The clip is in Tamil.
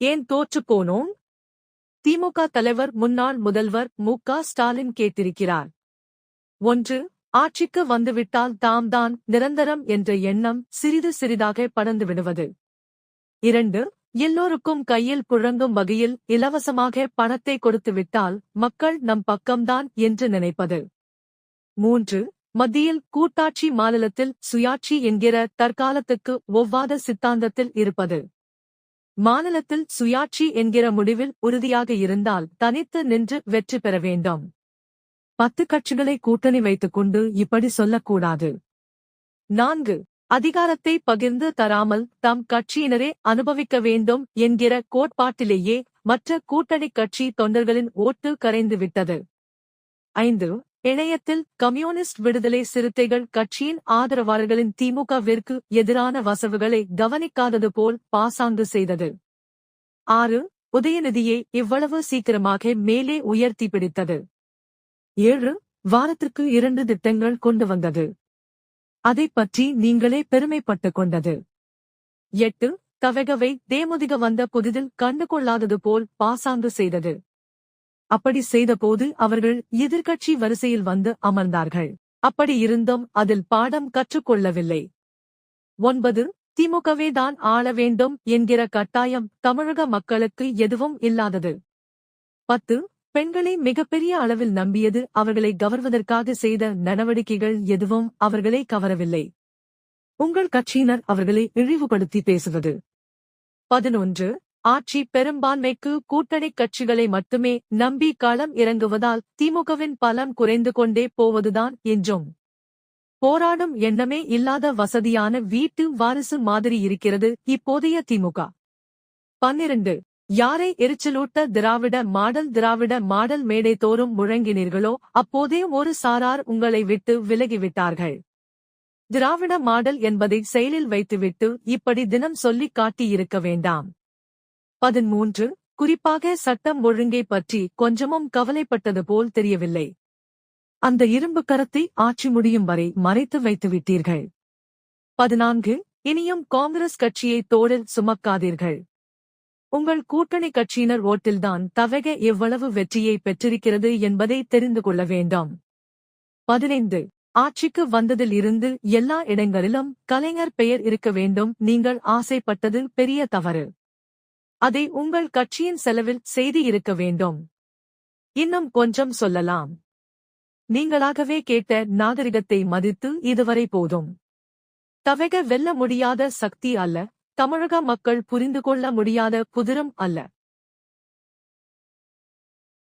ஏன் தோற்றுப் போனோம்? திமுக தலைவர் முன்னாள் முதல்வர் மு.க. ஸ்டாலின் கேட்டிருக்கிறார். 1. ஆட்சிக்கு வந்துவிட்டால் தாம்தான் நிரந்தரம் என்ற எண்ணம் சிறிது சிறிதாக படர்ந்து விடுவது. 2. எல்லோருக்கும் கையில் புழங்கும் வகையில் இலவசமாக பணத்தை கொடுத்துவிட்டால் மக்கள் நம் பக்கம்தான் என்று நினைப்பது. 3. மத்தியில் கூட்டாட்சி மாநிலத்தில் சுயாட்சி என்கிற தற்காலத்துக்கு ஒவ்வாத சித்தாந்தத்தில் இருப்பது. மாநிலத்தில் சுயாட்சி என்கிற முடிவில் உறுதியாக இருந்தால் தனித்து நின்று வெற்றி பெற வேண்டும். 10 கட்சிகளை கூட்டணி வைத்துக் கொண்டு இப்படி சொல்லக்கூடாது. 4. அதிகாரத்தை பகிர்ந்து தராமல் தம் கட்சியினரே அனுபவிக்க வேண்டும் என்கிற கோட்பாட்டிலேயே மற்ற கூட்டணிக் கட்சி தொண்டர்களின் ஓட்டு கரைந்து விட்டது. 5. இணையத்தில் கம்யூனிஸ்ட் விடுதலை சிறுத்தைகள் கட்சியின் ஆதரவாளர்களின் திமுகவிற்கு எதிரான வசவுகளை கவனிக்காதது போல் பாசாங்கு செய்தது. 6. உதயநிதியை இவ்வளவு சீக்கிரமாக மேலே உயர்த்தி பிடித்தது. 7. வாரத்திற்கு 2 திட்டங்கள் கொண்டு வந்தது. அதைப் பற்றி நீங்களே பெருமைப்பட்டுக் கொண்டது. 8. தவகவை தேமுதிக வந்த புதிதில் கண்டுகொள்ளாதது போல் பாசாங்கு செய்தது. அப்படி செய்தபோது அவர்கள் எதிர்க்கட்சி வரிசையில் வந்து அமர்ந்தார்கள். அப்படி இருந்தும் அதில் பாடம் கற்றுக்கொள்ளவில்லை. 9. திமுகவே தான் ஆள வேண்டும் என்கிற கட்டாயம் தமிழக மக்களுக்கு எதுவும் இல்லாதது. 10. பெண்களை மிகப்பெரிய அளவில் நம்பியது அவர்களை கவர்வதற்காக செய்த நடவடிக்கைகள் எதுவும் அவர்களை கவரவில்லை. உங்கள் கட்சியினர் அவர்களை இழிவுபடுத்தி பேசுவது. 11. ஆட்சி பெரும்பான்மைக்கு கூட்டணிக் கட்சிகளை மட்டுமே நம்பி களம் இறங்குவதால் திமுகவின் பலம் குறைந்து கொண்டே போவதுதான் என்றும். போராடும் எண்ணமே இல்லாத வசதியான வீட்டு வாரிசு மாதிரி இருக்கிறது இப்போதைய திமுக. 12. யாரை எரிச்சலூட்ட திராவிட மாடல் மேடை தோறும் முழங்கினீர்களோ அப்போதே ஒரு சாரார் உங்களை விட்டு விலகிவிட்டார்கள். திராவிட மாடல் என்பதை செயலில் வைத்துவிட்டு இப்படி தினம் சொல்லிக் காட்டியிருக்க வேண்டாம். 13. குறிப்பாக சட்டம் ஒழுங்கை பற்றி கொஞ்சமும் கவலைப்பட்டது போல் தெரியவில்லை. அந்த இரும்பு கரத்தை ஆட்சி முடியும் வரை மறைத்து வைத்துவிட்டீர்கள். 14. இனியும் காங்கிரஸ் கட்சியை தோளில் சுமக்காதீர்கள். உங்கள் கூட்டணி கட்சியினர் ஓட்டில்தான் தவக எவ்வளவு வெற்றியை பெற்றிருக்கிறது என்பதை தெரிந்து கொள்ள வேண்டும். 15. ஆட்சிக்கு வந்ததில் இருந்து எல்லா இடங்களிலும் கலைஞர் பெயர் இருக்க வேண்டும். நீங்கள் ஆசைப்பட்டது பெரிய தவறு. அதை உங்கள் கட்சியின் செலவில் செய்து இருக்க வேண்டும். இன்னும் கொஞ்சம் சொல்லலாம். நீங்களாகவே கேட்ட நாகரிகத்தை மதித்து இதுவரை போதும். தவக வெல்ல முடியாத சக்தி அல்ல, தமிழக மக்கள் புரிந்து கொள்ள முடியாத புதிரும் அல்ல.